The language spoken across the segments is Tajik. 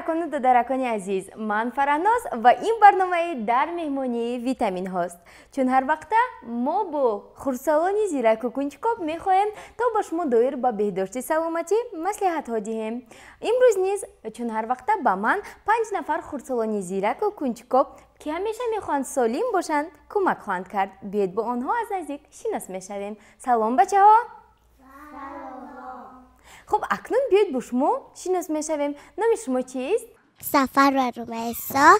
هموطنان و درکان عزیز، من فرهناز و این برنامه در مهمانی ویتامین هاست. چون هر وقت ما با خردسالان زیرک و کنجکاو میخواهیم تا با شما دایر با بهداشت سلامتی مصلحت ها دهیم. امروز نیز چون هر وقت با من 5 نفر خردسالان زیرک و کنجکاو که همیشه میخواهند سالم باشند کمک خواهند کرد. بیاید با آنها از نزدیک شناس میشویم. سلام بچه ها. خب اکنون بیاید با شما شناس میشویم. نام شما چیست؟ سفر و رمیسا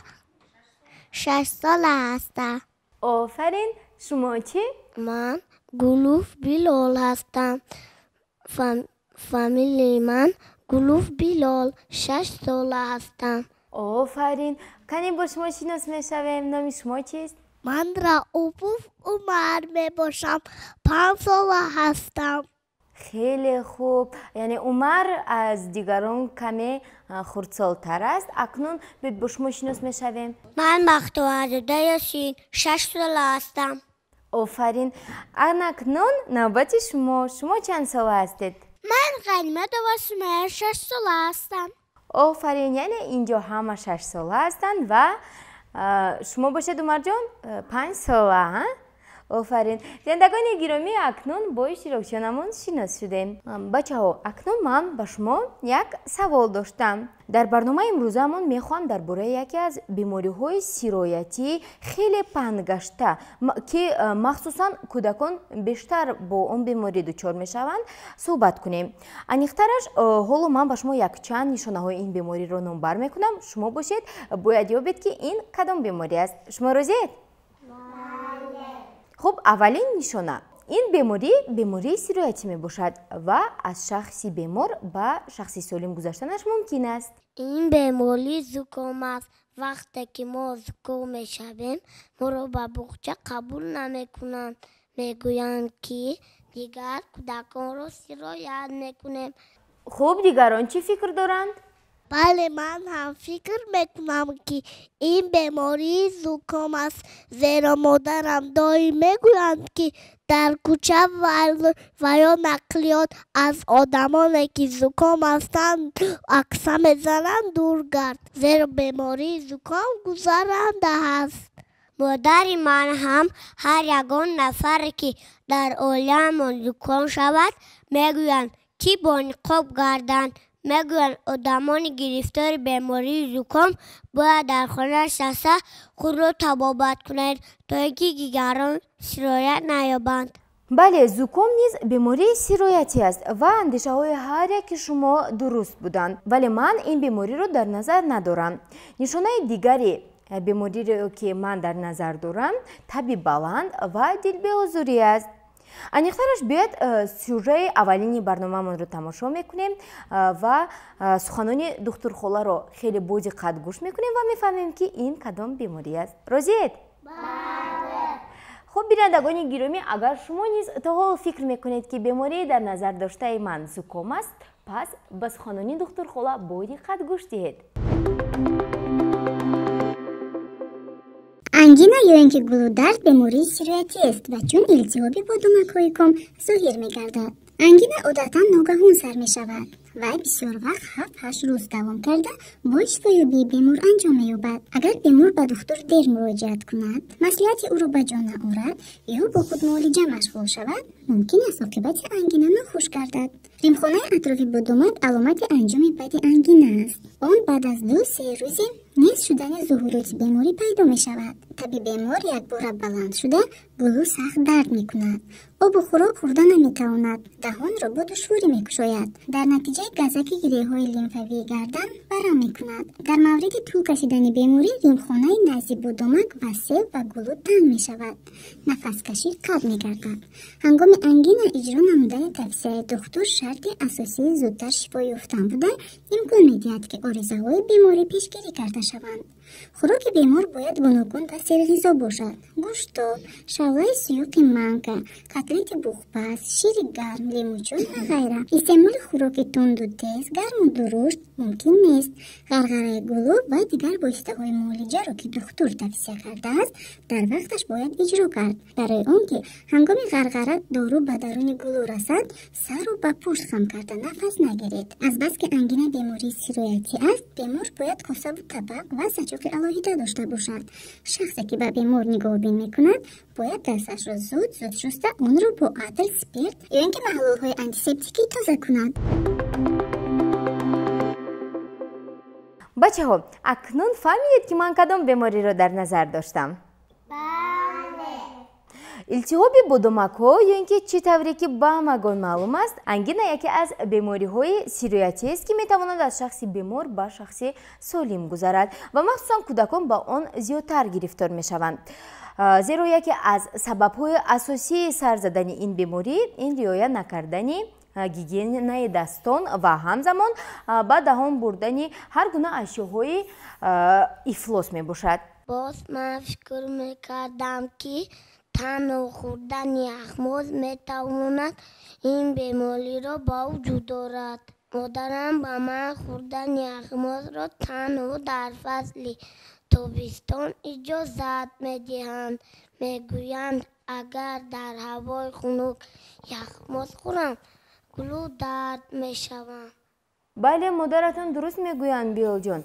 6 سال هستم. آفرین. شما چی؟ من گلوف بیلال هستم. فامیلی من گلوف بیلال 6 سال هستم. آفرین. کنی با شما شناس میشویم. نام شما چیست؟ من رؤوف عمر می باشم. 5 سال هستم. خیلی خوب. یعنی عمر از دیگران کمی خردسال‌تر است. اکنون بیاید با شما شناس میشویم. من بختیار یاسین 6 سال هستم. آفرین. اکنون نوبت شما چند سال هستید؟ من غنیمت واسمه 6 سال هستم. آفرین. یعنی اینجا همه 6 سال هستند و شما باشد عمر جان 5 سال ها؟ آفرین. زندگان گرامی اکنون با اشتراکچیانمون شناس شدیم. بچه ها اکنون من با شما یک سوال داشتم. در برنامه امروزمون میخوام درباره یکی از بیماری های سرایتی خیلی پهنگشته که مخصوصا کودکان بیشتر با اون بیماری دچار میشوند صحبت کنیم. انیخترش حالا من با شما یک چند نشانه های این بیماری رو نمبر میکنم. شما باشید باید یابید که این کدام بیماری است. شما راضیید؟ خب اولین نشانه این بیماری سرایتی می باشد و از شخصی بیمار به شخصی سالم گذشتنش ممکن است. این بیماری زکام است. وقتی که ما زکام می شویم ما را به بخچه قبول نمی کنند. می گویند که دیگر کودکان را سرایت می کنیم. خب دیگران چی فکر دارند؟ بله من هم فکر میکنم که این بیماری زکام است. زیرا مادرم دائم میگویند که در کوچه و یا نقلیات از آدمانی که زکام هستند عکس میزنند دور گرد. زیرا بیماری زکام گذرنده است. مادر من هم هر یگان نفر که در عالم زکام شود میگویند که با نقاب گردند. میگویند آدمان گرفتار بیماری زکام باید در خانه نشسته خود را طبابت کنند تا اینکه دیگران سرایت نیابند. بله زکام نیز بیماری سرایتی است و اندیشه های هر یک شما درست بودند، ولی من این بیماری رو در نظر ندارم. نشانه دیگری بیماری رو که من در نظر دارم تب بلند و دل بی‌حضوری است. انیخترش بیاید سوره اولین برنامه من رو تماشا میکنیم و سخنان دکتر خولا رو خیلی با دقت گوش میکنیم و میفهمیم که این کدام بیماری است. راضیید؟ بله. خب بینندگان گرامی اگر شما نیز تا حال فکر میکنید که بیماری در نظر داشته من زکام است، پس به سخنان دکتر خولا با دقت گوش دهید. انگینا یا اینکه گلودرد بیماری سرایتی است و چون التهابی با دمک‌های کم ظاهر می‌گردد. انگینا عادتاً ناگهان سر می‌شود و بسیار وقت 7-8 روز دوام کرده با شفایابی بیمار انجام می‌یابد. اگر بیمار به دکتر دیر مراجعت کند، مصلحت او را به جا نآورد یا با خود معالجه مشغول شود، ممکن است عاقبت انگینا ناخوش گردد. ریمخانه اطرافی با دماغ علامت انجام بد انگینا است. آن بعد از 2-3 روز نیز شدن ظهورات بیماری پیدا می شود. طبی بیمار یک بار بلند شده گلو سخت درد می کند. آب و خوراک خوردن نمی تواند. دهان را با دشواری می کشاید. در نتیجه گزک گریه های لیمفاوی گردن برام می کند. در مورد طول کشیدن بیماری ریمخانه نزدیک با دماغ وسیع و گلو تنگ می شود. نفس کشی قطع می گردد. هنگام انگینا اجرا نمودن توصیه دکتر شرط اساسی زودتر شفا یافتن بوده امکان می دهد که آرزوهای بیماری پیشگیری کرده شوند. خوراک بیمار باید گوناگون و سرغذا باشد. گوشتاب، شوله سیوک منکه، کتلت بوخپز، شیر گرم، لیموچون و غیره. استعمال خوراک تند و تیز، گرم و درشت ممکن نیست. غرغره گلو و دیگر بایسته‌های معالجه را که دکتر توصیه کرده است در وقتش باید اجرا کرد. برای آنکه هنگام غرغره دارو به درون گلو رسد، سر و به پشت خم کرده نفس نگیرید. از بس که انگینه بیماری سیرویتی است، بیمار باید کاسه و طبق و سچاک علاهیده داشته باشد. شخصی که به بیمار نگاه بین میکند باید دستش را زود شسته آن را با عطر، سپرت یا اینکه محلول‌های آنتیسپتیکی تازه کند. بچه ها اکنون فهمیدید که من کدام بیماری را در نظر داشتم؟ التهاب بدومک ها یا اینکه چه طوری که به همگان معلوم است انگینا یکی از بیماری های سیرویاتی است که میتواند از شخص بیمار به شخص سالم گذرد و مخصوصا کودکان با آن زیادتر گرفتار میشوند. زیرا یکی از سبب های اساسی سر زدن این بیماری این رعایت نکردن گیگینه دستان و همزمان با دهان بردن هر گونه اشیاءهای افلاس می باشد. باز من فکر میکردم که تنها خوردن یخماز میتواند این بیماری را با وجود دارد. مادرم با من خوردن یخماز را تنها در فصل تابستان اجازت میدهند. میگویند اگر در هوای خنک یخماز خورم گلو درد میشوم. بله مادرتان درست میگویند بیال جان.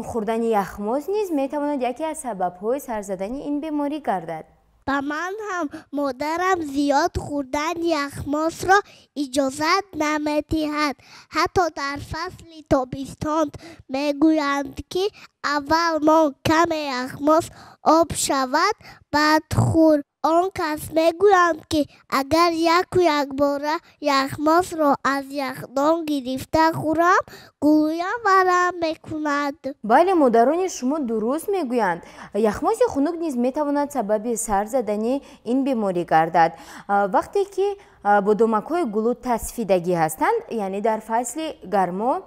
خوردن یخماز نیز میتواند یکی از سبب‌های سر زدن این بیماری گردد. با من هم مادرم زیاد خوردن یخماز را اجازت نمیدهد. حتی در فصل تابستان میگویند که اول ما کم یخماز آب شود بعد خور. آن کس میگویند که اگر یک باره یخماز را از یخدان گرفته خورم گلویم ورم میکند. بله مادران شما درست میگویند. یخماز خنک نیز میتواند سبب سر زدن این بیماری گردد. وقتی که بدومک های گلو تصفیدگی هستند یعنی در فصل گرما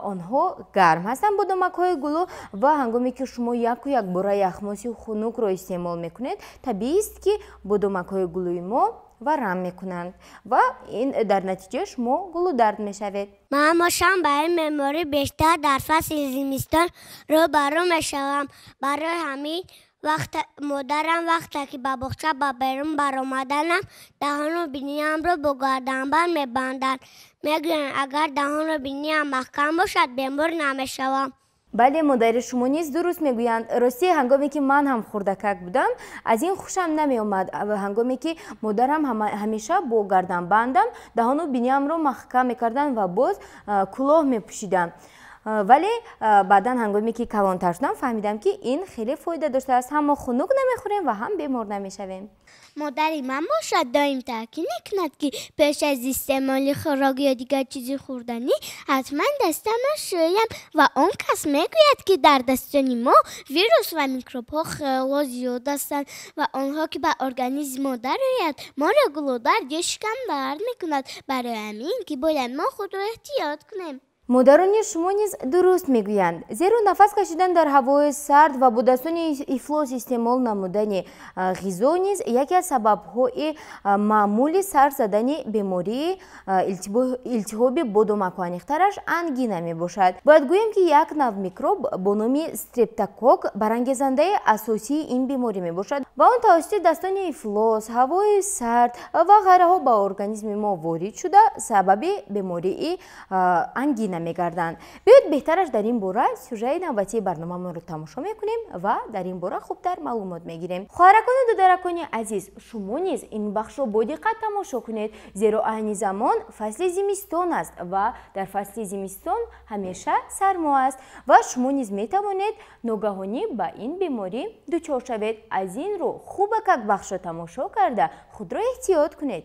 آنها گرم هستند بدومک های گلو و هنگامی که شما یک باره یخماز خنک را استعمال میکنید طبیعی است که بدومک های گلوی ما ورم میکنند و این در نتیجه شما گلو درد میشوید. من باشم برای بیماری بیشتر در فصل زمستان روبرو میشوم. برای همین مادرم وقتی که به باغچه با بیرون برآمدنم دهان و بینیم رو با گردنبند میبندند. میگویند اگر دهان و بینیم محکم باشد بیمار نمیشوم. بله مادر شما نیز درست میگویند. راستی هنگامی که من هم خردکک بودم از این خوشم نمی اومد. هنگامی که مادرم همیشه با گردنبندم دهان و بینیم رو محکم میکردن و باز کلاه میپوشیدم. ولی بعدا هنگامی که کلانتر شدم فهمیدم که این خیلی فایده داشته است. هم ما خنک نمیخوریم و هم بیمار نمیشویم. مادری من باشد دائم تاکید نکند که پیش از استعمال خوراک یا دیگر چیزی خوردنی حتما دستم را شویم و آن کس میگوید که در دستان ما ویروس و میکروب ها خیلی زیاد هستند و آنها که به ارگانیسم ما درآید ما را گلو درد یا شکم درد میکند. برای همین که باید ما خود را احتیاط کنیم. مادران شما نیز درست میگویند. زیرا نفس کشیدن در هوای سرد و با دستان افلاس استعمال نمودن غذا نیز یکی از سبب‌های معمولی سر زدن بیماری التهاب بدومک و انیخترش انگینه می باشد. باید گویم که یک نوع میکروب با نام استرپتوکوک برانگیزنده اساسی این بیماری می باشد و آن توسط دستان افلاس، هوای سرد و غیره ها به ارگانیسم ما وارد شده سبب بیماری انگینه میگردند. بیاید بهترش در این باره سوژه نوبتی برنامه‌مان رو تماشا میکنیم و در این باره خوبتر معلومات میگیریم. خواهرکان و دادرکان عزیز شما نیز این بخش رو با دقت تماشا کنید زیرا این زمان فصل زمستان است و در فصل زمستان همیشه سرما است و شما نیز میتوانید ناگهانی با این بیماری دچار شوید. از این رو خوبه که بخش رو تماشا کرده خود را احتیاط کنید.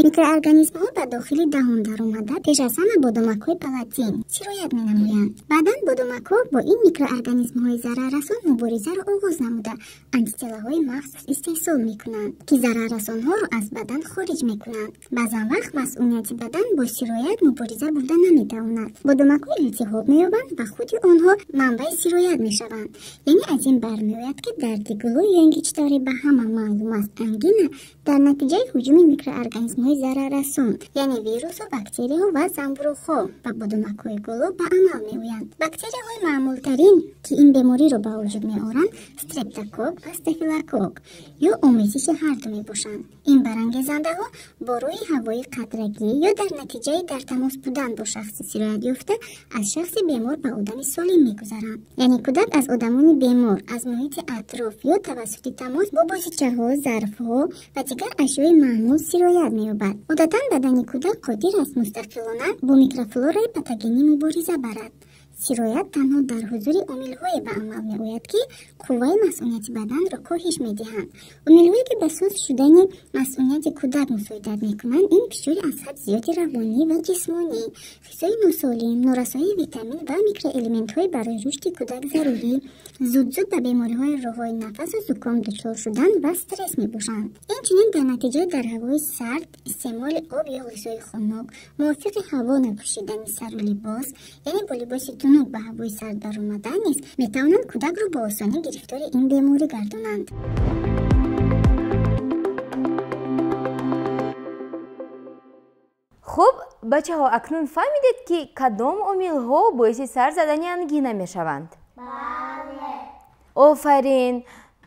микроорганизмҳо ба дохили даҳон даромада пеш аз ҳама бодомакҳои палатин сироят менамоянд. баъдан бодомакҳо бо ин микроорганизмҳои зараррасон муборизаро оғоз намуда антителаҳои махсус истеҳсол мекунанд ки зараррасонҳоро аз бадан хориҷ мекунанд. баъзан вақт масъулияти бадан бо сироят мубориза бурда наметавонад. бодомакҳо илтиҳоб меёбанд ва худи онҳо манбаи сироят мешаванд. яъне аз ин бармеояд ки дарди гулӯ ё ингичдорӣ ба ҳама маълум аст ангина дар натиҷаи ҳуҷуми микроорганизмҳои зараррасон яъне вирусу бактерияҳо ва занбурӯғҳо ба бодомакҳои гулӯ ба амал меоянд. бактерияҳои маъмултарин ки ин бемориро ба вуҷуд меоранд стрептокок ва стафилокок ё омезиши ҳарду мебошанд. ин барангезандаҳо бо рӯи ҳавои қатрагӣ ё дар натиҷаи дар тамос будан бо шахси сироят ёфта аз шахси бемор ба одами солим мегузаранд. яъне кӯдак аз одамони бемор аз муҳити атроф ё тавассути тамос бо бозичаҳо зарфҳо ва дигар ашёи маъмул сироят меёбад. одатан бадани кӯдак қодир аст мустақилона бо микрофлораи патогенӣ мубориза барад. сироят танҳо дар ҳузури омилҳое ба амал меояд ки қувваи масъулияти баданро коҳиш медиҳанд. омилҳое ки ба суст шудани масъулияти кӯдак мусоидат мекунанд ин фишори аз ҳад зиёди равонӣ ва ҷисмонӣ, ғизои носолим, норасоии витамин ва микроэлементҳои барои рушди кӯдак зарурӣ, зуд ба бемориҳои роҳҳои нафасу зуком дучор шудан ва стресс мебошанд. инчунин дар натиҷаи дар ҳавои сард истеъмоли об ё ғизои хунук, мувофиқи ҳаво напӯшидани сару либос, яъне бо либоси тунук ба ҳавои сард баромадан низ метавонанд кӯдакро бо осонӣ гирифтори ин беморӣ гардонанд. хуб бачаҳо, акнун фаҳмидед ки кадом омилҳо боиси сар задани ангина мешаванд? бале. офарин.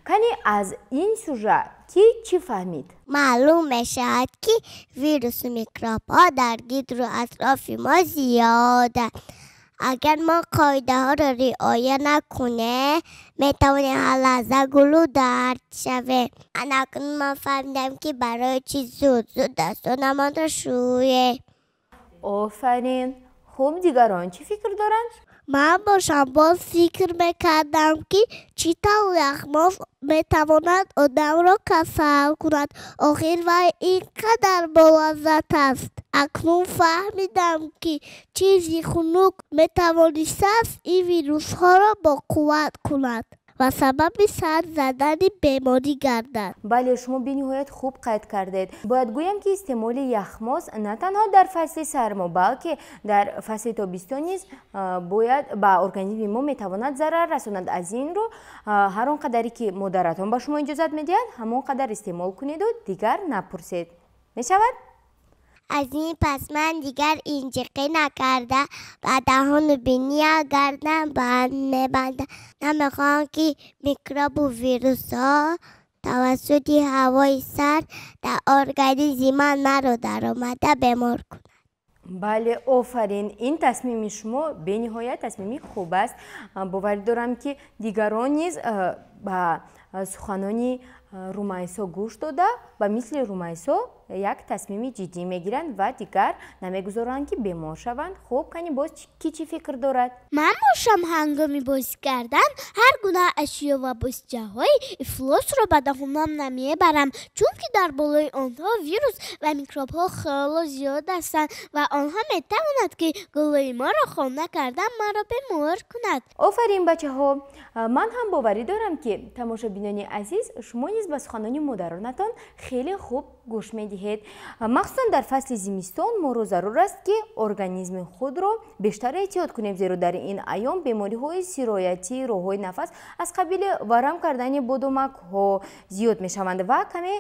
кани аз ин сюжет ки чӣ фаҳмид? маълум мешавад ки вирусу микробҳо дар гидру атрофи мо зиёданд. агар мо қоидаҳоро риоя накунем метавонем ҳар лаҳза гулӯдард шавем. анакунун мо фаҳмидем ки барои чӣ зуд дастонамонро шӯем. офарин. хуб дигарон чӣ фикр доранд? ман бошам боз фикр мекардам ки чӣ тавр яхмоз метавонад одамро касал кунад. охир вай ин қадар болаззат аст. акнун фаҳмидам ки чизи хунук метавонист ин вирусҳоро боқувват кунад ва сабаби сар задани беморӣ гардад. бале, шумо бениҳоят хуб қайд кардед. бояд гӯям ки истеъмоли яхмоз на танҳо дар фасли сармо, балки дар фасли тобистон низ бояд ба организми мо метавонад зарар расонад. аз ин рӯ ҳар он қадаре ки модаратон ба шумо иҷозат медиҳад ҳамон қадар истеъмол кунеду дигар напурсед. мешавад? аз ин пас ман дигар инҷиқӣ накарда ба даҳону биния гардам банд мебандам. намехоҳам ки микробу вирусҳо тавассути ҳавои сард дар организми ман маро даромада бемор кунад. бале, офарин. ин тасмими шумо бениҳоят тасмими хуб аст. боварӣ дорам ки дигарон низ ба суханони румайсо гӯш дода ба мисли румайсо як тасмими ҷиддӣ мегиранд ва дигар намегузоранд ки бемор шаванд. хуб кани боз ки чӣ фикр дорад? ман бошам ҳангоми бозӣ кардан ҳар гуна ашё ва бозиҷаҳои ифлосро ба даҳонам намебарам, чунки дар болои онҳо вирус ва микробҳо хело зиёд ҳастанд ва онҳо метавонанд ки гулӯи моро хона карда маро бемор кунад. офарин бачаҳо, ман ҳам боварӣ дорам ки тамошобинони азиз шумо низ ба суханони модаронатон хеле хуб гӯш медиҳед. махсусан дар фасли зимистон моро зарур аст ки организми худро бештар эҳтиёт кунем, зеро дар ин айём бемориҳои сироятӣ роҳҳои нафас аз қабили варам кардани бодомакҳо зиёд мешаванд ва каме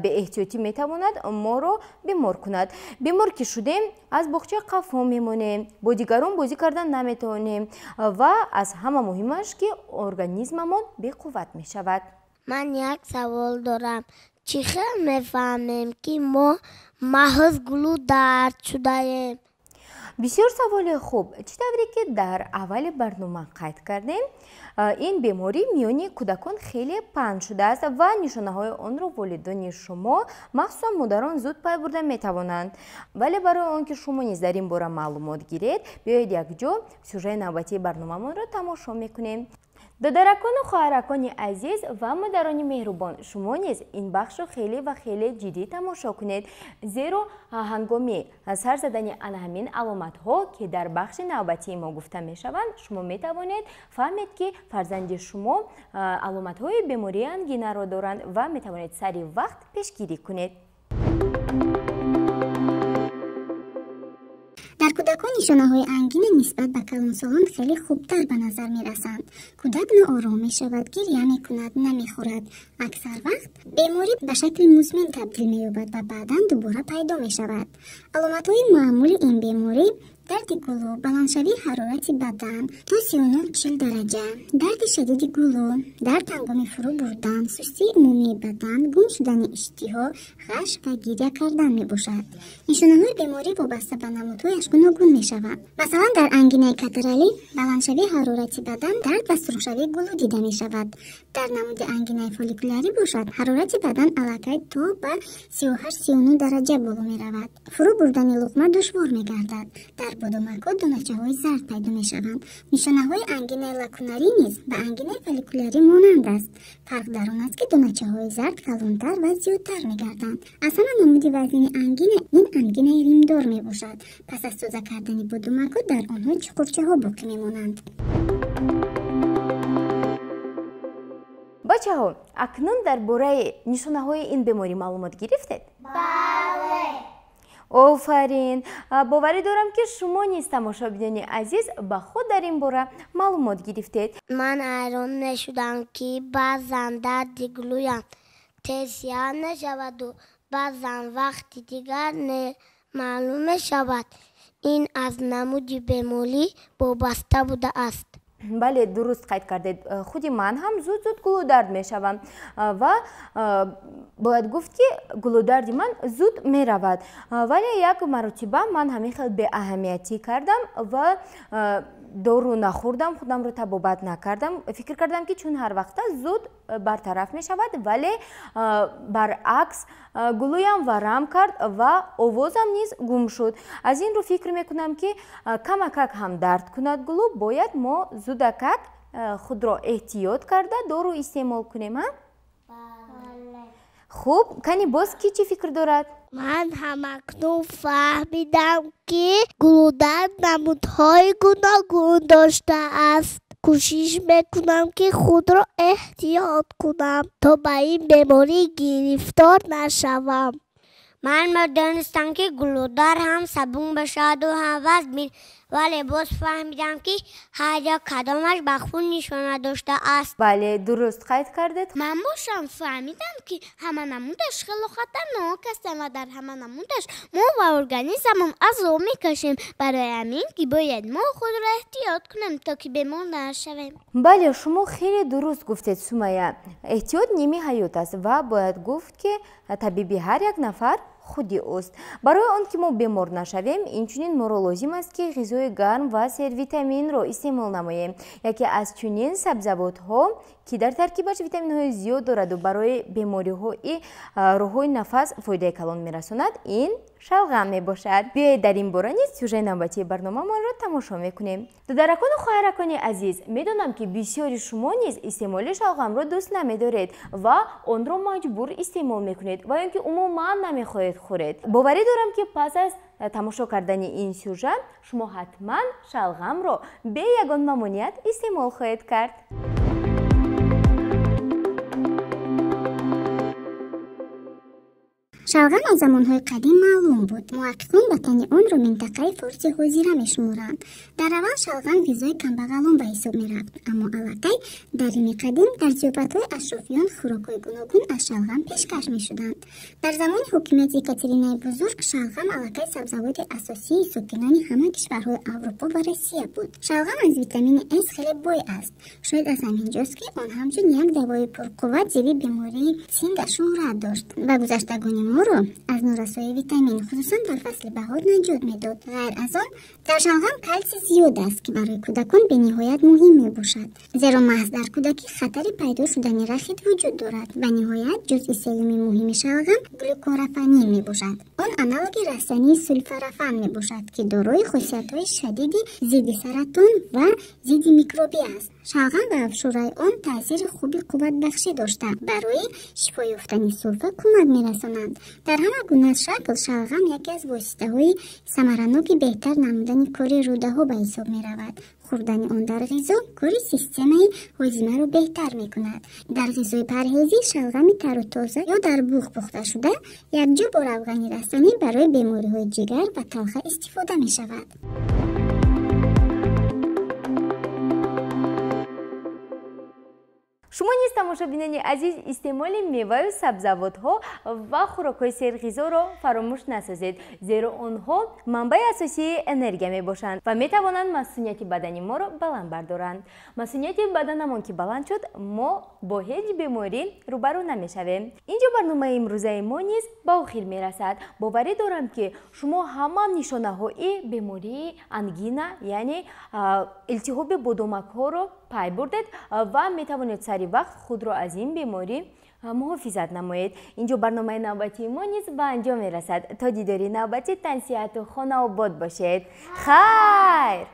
беэҳтиётӣ метавонад моро бемор кунад. бемор ки шудем аз боғча қафо мемонем, бо дигарон бозӣ кардан наметавонем ва аз ҳама муҳимаш ки организмамон беқувват мешавад. ман як савол дорам. чӣ хел мефаҳмем ки мо маҳз гулӯдард шудаем? бисёр саволи хуб. чӣ тавре ки дар аввали барнома қайд кардем, ин беморӣ миёни кӯдакон хеле паҳн шудааст ва нишонаҳои онро волидони шумо махсусан модарон зуд пай бурда метавонанд. вале барои он ки шумо низ дар ин бора маълумот гиред, биёед якҷо сюжеи навбатии барномамонро тамошо мекунем. додаракону хоҳаракони азиз ва модарони меҳрубон, шумо низ ин бахшро хеле ва хеле ҷиддӣ тамошо кунед, зеро ҳангоми сар задани ана ҳамин аломатҳо ки дар бахши навбатии мо гуфта мешаванд, шумо метавонед фаҳмед ки фарзанди шумо аломатҳои бемории ангинаро доранд ва метавонед сари вақт пешгирӣ кунед. дар кӯдакон нишонаҳои ангина нисбат ба калонсолон хеле хубтар ба назар мерасанд. кӯдак ноором мешавад, гирья мекунад, намехӯрад. аксар вақт беморӣ ба шакли музмин табдил меёбад ва баъдан дубора пайдо мешавад. аломатҳои маъмули ин беморӣ дарди гулӯ, баландшавии ҳарорати бадан то 39-40 дараҷа, дарди шадиди гулӯ, дард ҳангоми фурӯ бурдан, сустии умумии бадан, гум шудани иштиҳо, ғаш ва гирья кардан мебошад. нишонаҳои беморӣ вобаста ба намудҳояш гуногун мешаванд. масалан, дар ангинаи катаралӣ баландшавии ҳарорати бадан, дард ва сурхшавии гулӯ дида мешавад. дар намуди ангинаи фолликулярӣ бошад, ҳарорати бадан аллакай то ба 38-39 дараҷа боло меравад. фурӯ бурдани луқма душвор мегардад. дар бодомакҳо доначаҳои зард пайдо мешаванд. нишонаҳои ангинаи лакунарӣ низ ба ангинаи фолликулярӣ монанд аст. фарқ дар он аст ки доначаҳои зард калонтар ва зиёдтар мегарданд. аз ҳама намуди вазъини ангина ин ангинаи римдор мебошад. пас аз тоза кардани бодомакҳо дар онҳо чуқурчаҳо боқӣ мемонанд. бачаҳо, акнун дар бораи нишонаҳои ин беморӣ маълумот гирифтед? бале. офарин, боварӣ дорам ки шумо низ тамошобинони азиз ба худ дар ин бора маълумот гирифтед. ман ҳайрон мешудам ки баъзан дарди гулӯям тез яъ мешаваду баъзан вақти дигар маълум мешавад. ин аз намуди беморӣ вобаста будааст. бале, дуруст қайд кардед. худи ман ҳам зуд гулӯдард мешавам ва бояд гуфт ки гулӯдарди ман зуд меравад, вале як маротиба ман ҳамин хел беаҳамиятӣ кардам ва дору нахӯрдам, худамро табобат накардам. фикр кардам ки чун ҳар вақта зуд бартараф мешавад, вале баръакс гулӯям варам кард ва овозам низ гум шуд. аз ин рӯ фикр мекунам ки камакак ҳам дард кунад гулӯ, бояд мо зудакак худро эҳтиёт карда дору истеъмол кунем. хуб, кани боз ки чӣ фикр дорад? ман ҳамакнун фаҳмидам ки гулӯдард намудҳои гуногун доштааст. кӯшиш мекунам ки худро эҳтиёт кунам то ба ин беморӣ гирифтор нашавам. ман медонистам ки гулӯдар ҳам сабук бошаду ҳам вазн, вале боз фаҳмидам ки ҳар як кадомаш ба худ нишона доштааст. бале, дуруст қайд кардед. ман бошам фаҳмидам ки ҳама намудаш хело хатарнок астанд ва дар ҳама намудаш мо ва организмон азоб мекашем. барои ҳамин ки бояд мо худро эҳтиёт кунем то ки бемор нашавем. бале, шумо хеле дуруст гуфтед Сумайя. эҳтиёт ними ҳаёт аст ва бояд гуфт ки табиби ҳар як нафар худи ост. барои он ки мо бемор нашавем, инчунин моро лозим аст ки ғизои гарм ва сервитаминро истеъмол намоем. яке аз чунин сабзавотҳо ки дар таркибаш витаминҳои зиёд дораду барои бемориҳои роҳҳои нафас фоидаи калон мерасонад, ин шалғам мебошад. биёед дар ин бора низ сюжеи навбатии барномамонро тамошо мекунем. додаракону хоҳаракони азиз, медонам ки бисёри шумо низ истеъмоли шалғамро дӯст намедоред ва онро маҷбур истеъмол мекунед ва ё ки умуман намехоҳед хӯред. боварӣ дорам ки пас аз тамошо кардани ин сюжет шумо ҳатман шалғамро бе ягон мамоният истеъмол хоҳед кард. шалғам аз замонҳои қадим маълум буд. муҳаққиқон ватани онро минтақаи форси ҳозира мешуморанд. дар аввал шалғам ғизои камбағалон ба ҳисоб мерафт, аммо аллакай дар рими қадим дар зиёфатҳои ашрофиён хӯрокҳои гуногун аз шалғам пешкаш мешуданд. дар замони ҳокимияти Екатеринаи Бузург шалғам аллакай сабзавоти асосии сокинони ҳама кишварҳои Аврупо ва Россия буд. шалғам аз витамини С хеле бой аст. шояд аз ҳамин ҷост ки он ҳамчун як давои пурқувват зидди бемории синга шӯҳрат дошт ва гузаштагони моро аз норасоии витамин хусусан дар фасли баҳор наҷот медод. ғайр аз он дар шалғам калсий зиёд аст ки барои кӯдакон бениҳоят муҳим мебошад, зеро маҳз дар кӯдакӣ хатари пайдо шудани рахит вуҷуд дорад. ва ниҳоят ҷузъи сеюми муҳими шалғам глюкорафанин мебошад. он аналоги растании сульфарафан мебошад ки дорои хусусиятҳои шадиди зидди саратон ва зидди микробӣ аст. شلغم و افشورهای آن تاثیر خوبی قوت بخشی داشتند. برای شفا یافتن سرفه کمک می‌رسانند. در همه گونه شکل شلغم یکی از واسطه‌های ثمرناک بهتر نمودن کار روده‌ها به حساب می‌رود. خوردن آن در غذا کار سیستم هاضمه را بهتر می‌کند. در غذای پرهیزی شلغم تر و تازه یا در بوق پخته شده یک جو با روغنی رسانی برای بیماری‌های جگر و تلخ استفاده می‌شود. شما نیز تماشابینان عزیز استعمال میوه و سبزیجات‌ها و خوراک‌های سرغذا را فراموش نسازید، زیرا آنها منبع اساسی انرژی میباشند و میتوانند مسئولیت بدنی ما را بلند بردارند. مسئولیت بدنمان که بلند شد، ما با هیچ بیماری روبرو نمیشویم. اینجا برنامه امروزه ما نیز به آخر میرسد. باوری دارم که شما همه نشانه‌های بیماری آنگینا یعنی التهاب بادامک‌ها را پی بردید و میتوانید سریع وقت خود را از این بیماری محافظت نمایید. اینجا برنامه نوبتی ما نیز به انجام میرسد. تا دیداری نوبتی تن صحت و خانه آباد باشید. خیر.